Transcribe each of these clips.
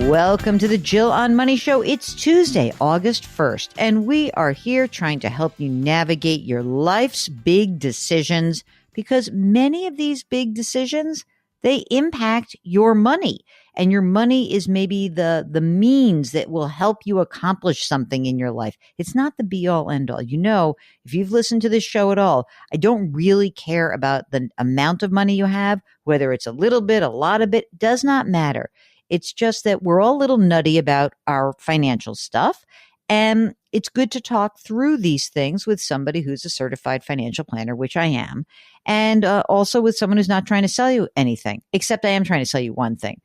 Welcome to the Jill on Money Show. It's Tuesday, August 1st, and we are here trying to help you navigate your life's big decisions because many of these big decisions, they impact your money. And your money is maybe the means that will help you accomplish something in your life. It's not the be all end all. You know, if you've listened to this show at all, I don't really care about the amount of money you have, whether it's a little bit, a lot of it, does not matter. It's just that we're all a little nutty about our financial stuff. And it's good to talk through these things with somebody who's a certified financial planner, which I am, and also with someone who's not trying to sell you anything, except I am trying to sell you one thing.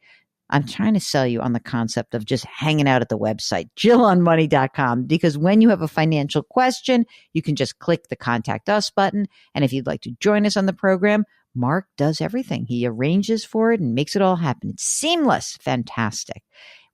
I'm trying to sell you on the concept of just hanging out at the website, jillonmoney.com, because when you have a financial question, you can just click the Contact Us button. And if you'd like to join us on the program, Mark does everything. He arranges for it and makes it all happen. It's seamless. Fantastic.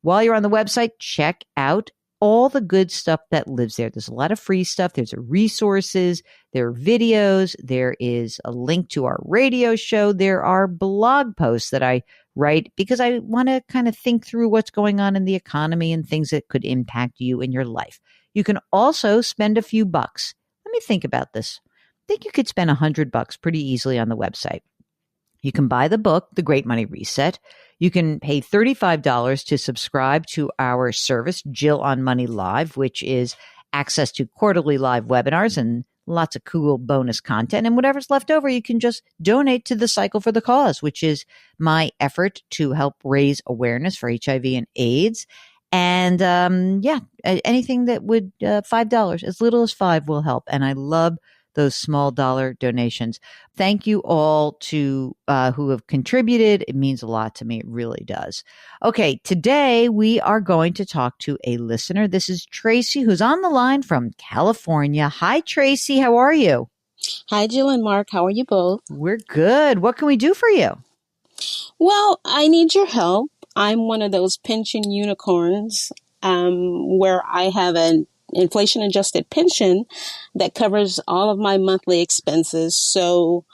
While you're on the website, check out all the good stuff that lives there. There's a lot of free stuff. There's resources. There are videos. There is a link to our radio show. There are blog posts that I write because I want to kind of think through what's going on in the economy and things that could impact you in your life. You can also spend a few bucks. Let me think about this. I think you could spend $100 pretty easily on the website. You can buy the book, The Great Money Reset. You can pay $35 to subscribe to our service, Jill on Money Live, which is access to quarterly live webinars and lots of cool bonus content. And whatever's left over, you can just donate to the Cycle for the Cause, which is my effort to help raise awareness for HIV and AIDS. And anything that would $5, as little as $5 will help. And I love those small dollar donations. Thank you all to who have contributed. It means a lot to me. It really does. Okay, today we are going to talk to a listener. This is Tracy, who's on the line from California. Hi, Tracy. How are you? Hi, Jill and Mark. How are you both? We're good. What can we do for you? Well, I need your help. I'm one of those pension unicorns where I have an inflation-adjusted pension that covers all of my monthly expenses. So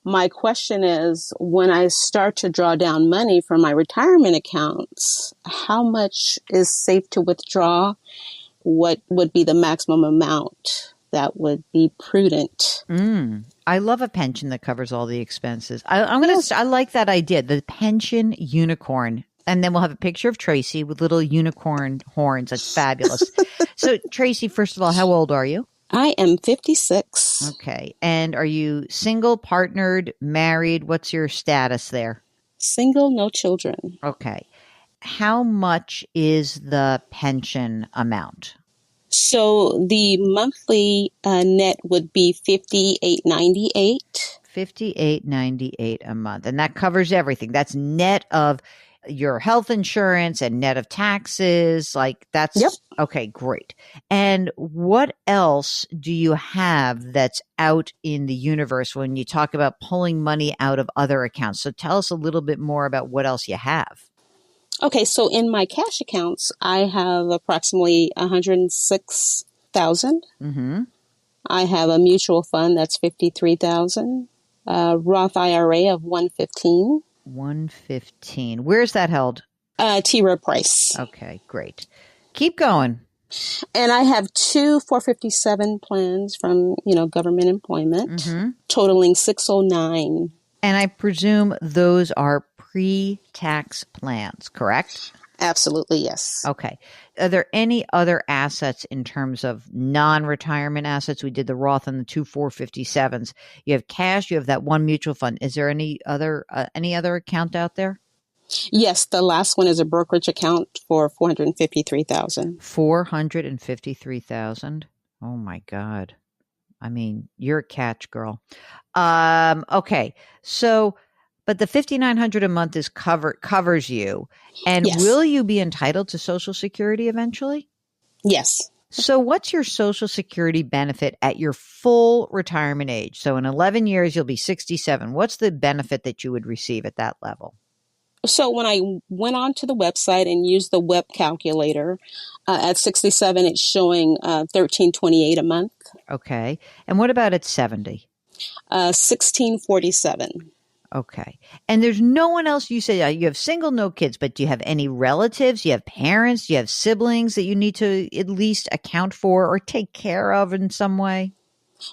my question is, when I start to draw down money from my retirement accounts, how much is safe to withdraw? What would be the maximum amount that would be prudent? I love a pension that covers all the expenses. I like that idea, the pension unicorn. And then we'll have a picture of Tracy with little unicorn horns. That's fabulous. So, Tracy, first of all, how old are you? I am 56. Okay. And are you single, partnered, married? What's your status there? Single, no children. Okay. How much is the pension amount? So the monthly net would be $58.98. $58.98 a month. And that covers everything. That's net of your health insurance and net of taxes. Like that's Yep. Okay, great. And what else do you have that's out in the universe when you talk about pulling money out of other accounts? So tell us a little bit more about what else you have. Okay, so in my cash accounts, I have approximately $106,000. Mm-hmm. I have a mutual fund that's $53,000. Roth IRA of $115,000. $115,000. Where's that held? T. Rowe Price. Okay, great. Keep going. And I have two 457 plans from, government employment, totaling $609,000. And I presume those are pre-tax plans, correct? Absolutely, yes. Okay. Are there any other assets in terms of non-retirement assets? We did the Roth and the two 457s. You have cash. You have that one mutual fund. Is there any other account out there? Yes, the last one is a brokerage account for $453,000. $453,000. Oh my God! I mean, you're a catch, girl. Okay, so. But the $5,900 a month is covers you. And Yes. Will you be entitled to Social Security eventually? Yes. So what's your Social Security benefit at your full retirement age? So in 11 years, you'll be 67. What's the benefit that you would receive at that level? So when I went onto the website and used the web calculator, at 67, it's showing $1,328 a month. Okay. And what about at 70? $1,647. Okay. And there's no one else. You say you have single, no kids, but do you have any relatives? Do you have parents? Do you have siblings that you need to at least account for or take care of in some way?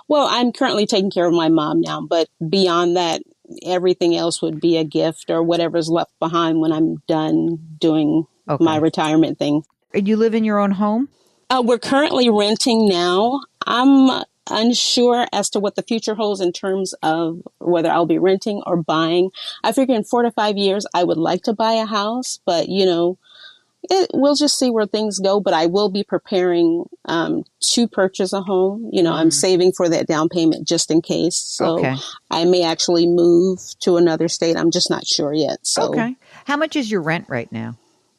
Well, I'm currently taking care of my mom now, but beyond that, everything else would be a gift or whatever's left behind when I'm done doing my Okay. retirement thing. And you live in your own home? We're currently renting now. I'm unsure as to what the future holds in terms of whether I'll be renting or buying. I figure in 4 to 5 years, I would like to buy a house, but we'll just see where things go. But I will be preparing to purchase a home. I'm saving for that down payment just in case. So Okay. I may actually move to another state. I'm just not sure yet. So Okay. How much is your rent right now?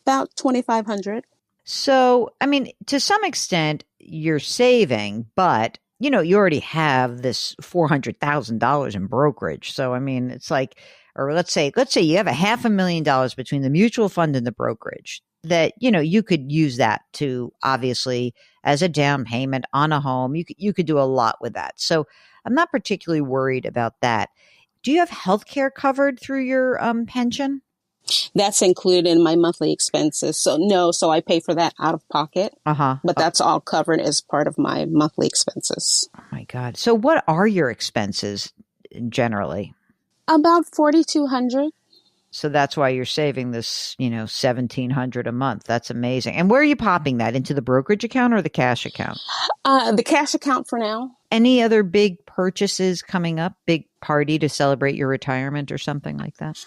about 2,500. So, I mean, to some extent, you're saving, but you already have this $400,000 in brokerage. So, I mean, it's like, or let's say you have $500,000 between the mutual fund and the brokerage that, you could use that to obviously as a down payment on a home. You could do a lot with that. So I'm not particularly worried about that. Do you have health care covered through your pension? That's included in my monthly expenses. So no, so I pay for that out of pocket. But that's all covered as part of my monthly expenses. Oh my God. So what are your expenses generally? About 4,200. So that's why you're saving this, $1,700 a month. That's amazing. And where are you popping that? Into the brokerage account or the cash account? The cash account for now. Any other big purchases coming up? Big party to celebrate your retirement or something like that?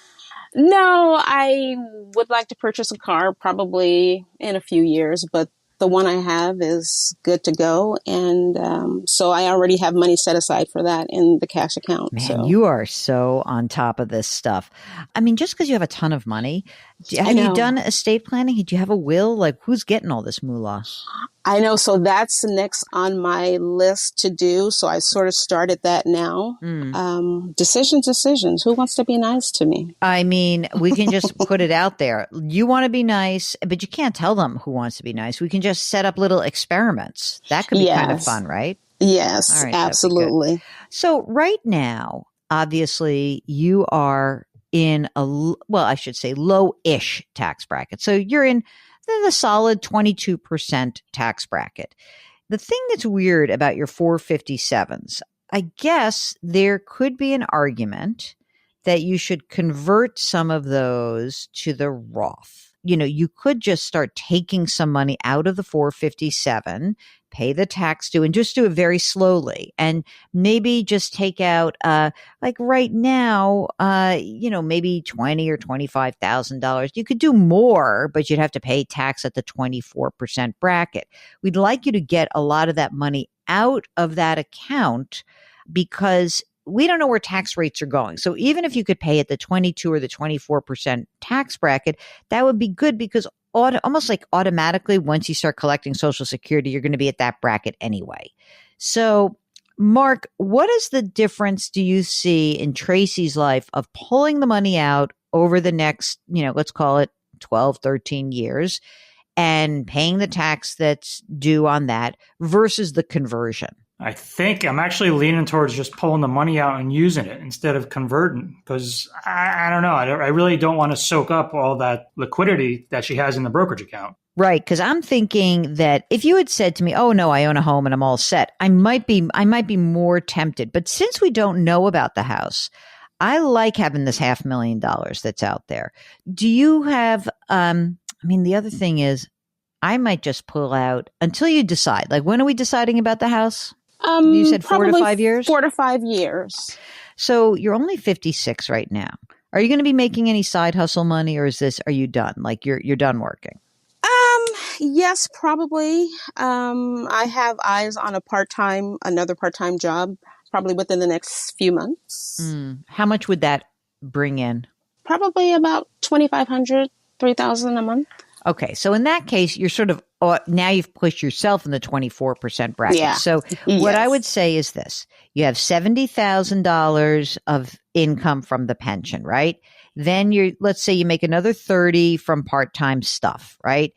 No, I would like to purchase a car probably in a few years, but the one I have is good to go. And so I already have money set aside for that in the cash account. Man, you are so on top of this stuff. I mean, just because you have a ton of money, have you done estate planning? Do you have a will? Like, who's getting all this moolah? I know. So that's next on my list to do. So I sort of started that now. Decisions. Who wants to be nice to me? I mean, we can just put it out there. You want to be nice, but you can't tell them who wants to be nice. We can just set up little experimment. That could be kind of fun, right? Yes, all right, absolutely. So right now, obviously, you are in I should say low-ish tax bracket. So you're in the solid 22% tax bracket. The thing that's weird about your 457s, I guess there could be an argument that you should convert some of those to the Roth. You could just start taking some money out of the 457, pay the tax due, and just do it very slowly. And maybe just take out, like right now, maybe $20,000 or $25,000. You could do more, but you'd have to pay tax at the 24% bracket. We'd like you to get a lot of that money out of that account because we don't know where tax rates are going. So even if you could pay at the 22 or the 24% tax bracket, that would be good because almost like automatically, once you start collecting Social Security, you're going to be at that bracket anyway. So, Mark, what is the difference do you see in Tracy's life of pulling the money out over the next, let's call it 12, 13 years and paying the tax that's due on that versus the conversion? I think I'm actually leaning towards just pulling the money out and using it instead of converting because I don't know. I really don't want to soak up all that liquidity that she has in the brokerage account. Right. Because I'm thinking that if you had said to me, oh, no, I own a home and I'm all set, I might be more tempted. But since we don't know about the house, I like having this $500,000 that's out there. Do you have, the other thing is I might just pull out until you decide. Like, when are we deciding about the house? You said 4 to 5 years? 4 to 5 years. So you're only 56 right now. Are you going to be making any side hustle money or are you done? Like you're done working? Yes, probably. I have eyes on another part-time job, probably within the next few months. How much would that bring in? Probably about $2,500, $3,000 a month. Okay. So in that case, you're sort of, now you've pushed yourself in the 24% bracket. Yeah. So what I would say is this, you have $70,000 of income from the pension, right? Then let's say you make another 30 from part-time stuff, right?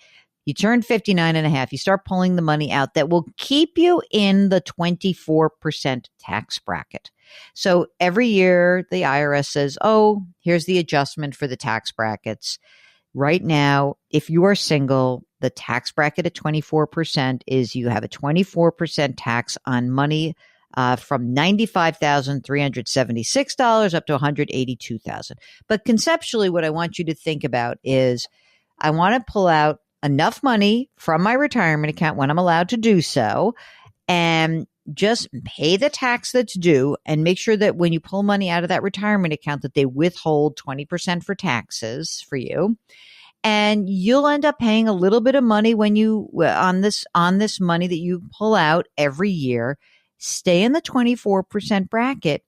You turn 59 and a half, you start pulling the money out that will keep you in the 24% tax bracket. So every year the IRS says, oh, here's the adjustment for the tax brackets. Right now, if you are single, the tax bracket at 24% is you have a 24% tax on money from $95,376 up to $182,000. But conceptually, what I want you to think about is I want to pull out enough money from my retirement account when I'm allowed to do so and just pay the tax that's due and make sure that when you pull money out of that retirement account that they withhold 20% for taxes for you. And you'll end up paying a little bit of money when you on this money that you pull out every year. Stay in the 24% bracket.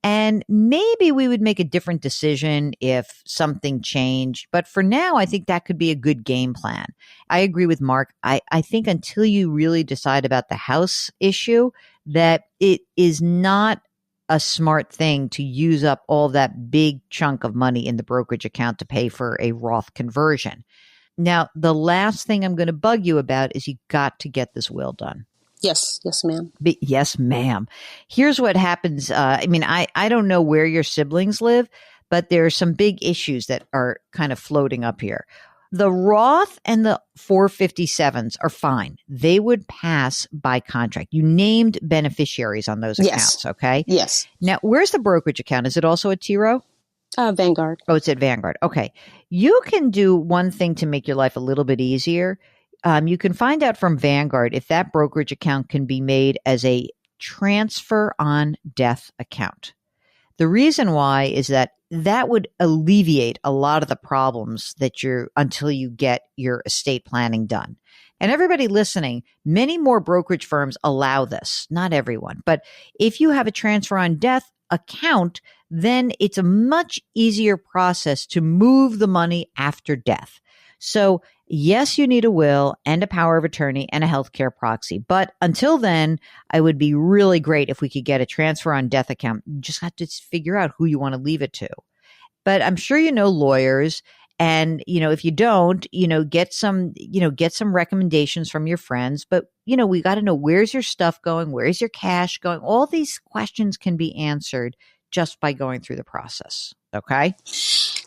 And maybe we would make a different decision if something changed. But for now, I think that could be a good game plan. I agree with Mark. I think until you really decide about the house issue, that it is not a smart thing to use up all that big chunk of money in the brokerage account to pay for a Roth conversion. Now, the last thing I'm going to bug you about is you got to get this will done. Yes, ma'am. Yes, ma'am. Here's what happens. I don't know where your siblings live, but there are some big issues that are kind of floating up here. The Roth and the 457s are fine. They would pass by contract. You named beneficiaries on those accounts, okay? Yes. Now, where's the brokerage account? Is it also at T. Rowe? Vanguard. Oh, it's at Vanguard. Okay. You can do one thing to make your life a little bit easier. You can find out from Vanguard if that brokerage account can be made as a transfer on death account. The reason why is that would alleviate a lot of the problems until you get your estate planning done. And everybody listening, many more brokerage firms allow this, not everyone. But if you have a transfer on death account, then it's a much easier process to move the money after death. So yes, you need a will and a power of attorney and a healthcare proxy. But until then, it would be really great if we could get a transfer on death account. You just have to figure out who you want to leave it to. But I'm sure you know lawyers. And, if you don't, get some recommendations from your friends. But, we got to know, where's your stuff going? Where's your cash going? All these questions can be answered just by going through the process. Okay.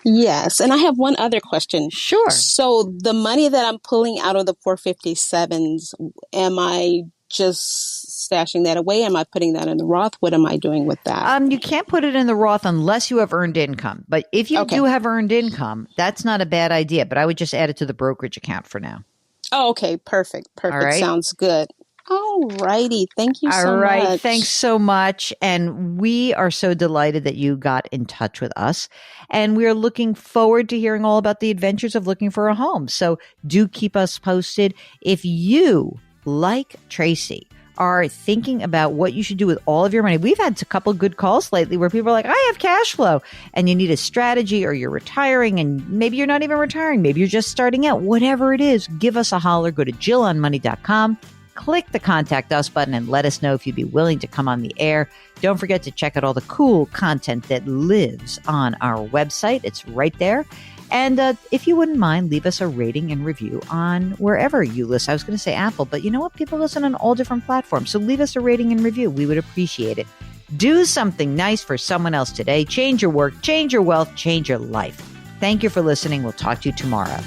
Yes. And I have one other question. Sure. So the money that I'm pulling out of the 457s, am I just stashing that away? Am I putting that in the Roth? What am I doing with that? You can't put it in the Roth unless you have earned income. But if you do have earned income, that's not a bad idea. But I would just add it to the brokerage account for now. Oh, okay. Perfect. All right. Sounds good. All righty. Thank you so much. All right. Thanks so much. And we are so delighted that you got in touch with us. And we're looking forward to hearing all about the adventures of looking for a home. So do keep us posted. If you, like Tracy, are thinking about what you should do with all of your money. We've had a couple good calls lately where people are like, I have cash flow, and you need a strategy, or you're retiring, and maybe you're not even retiring. Maybe you're just starting out. Whatever it is, give us a holler. Go to JillOnMoney.com. Click the Contact Us button and let us know if you'd be willing to come on the air. Don't forget to check out all the cool content that lives on our website. It's right there. And if you wouldn't mind, leave us a rating and review on wherever you listen. I was going to say Apple, but you know what? People listen on all different platforms. So leave us a rating and review. We would appreciate it. Do something nice for someone else today. Change your work, change your wealth, change your life. Thank you for listening. We'll talk to you tomorrow.